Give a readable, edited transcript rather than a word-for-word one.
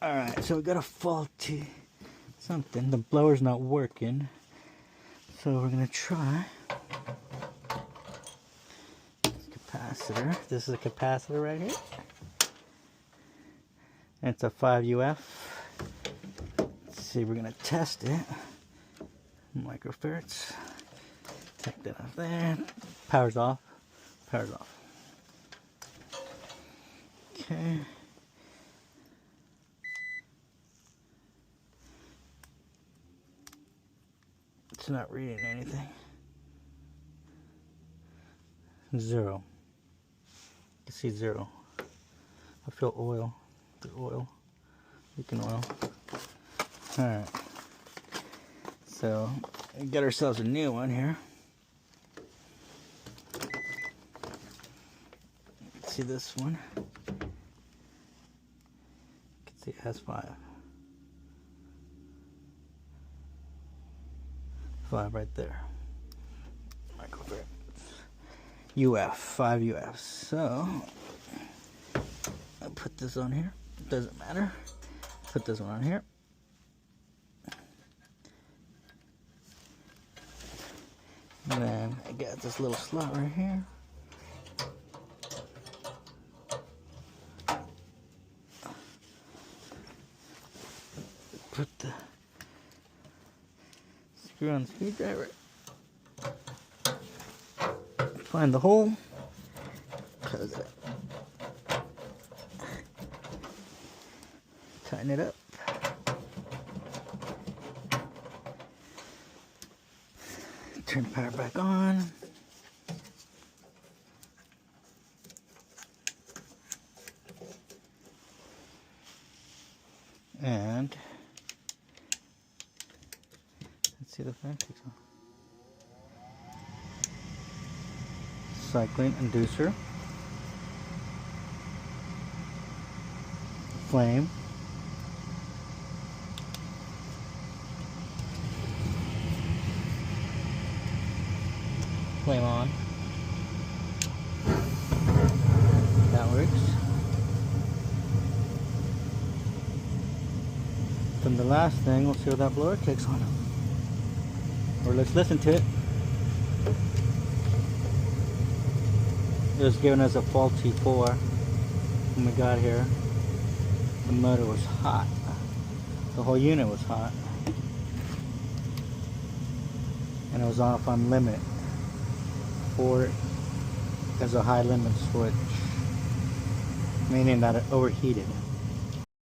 Alright, so we got a faulty something. The blower's not working. So we're going to try capacitor. This is a capacitor right here. And it's a 5UF. Let's see, we're going to test it. Microfarads. Take that off there. Power's off. Power's off. Okay. It's not reading anything. 0. You can see 0. I feel oil. The oil. Leaking oil. Alright. So, we got ourselves a new one here. You can see this one. You can see it has 5. 5 right there. Microfarad. UF, 5 UFs. So I'll put this on here. It doesn't matter. Put this one on here. And then I got this little slot right here. Put the screw on the screwdriver. Find the hole. Close it. Tighten it up. Turn power back on. And let's see the fan kicks on. Cycling inducer. Flame. Flame on. That works. Then the last thing, we'll see what that blower kicks on. Or let's listen to it. It was giving us a faulty 4 when we got here. The motor was hot. The whole unit was hot. And it was off on limit. 4 is a high limit switch, meaning that it overheated.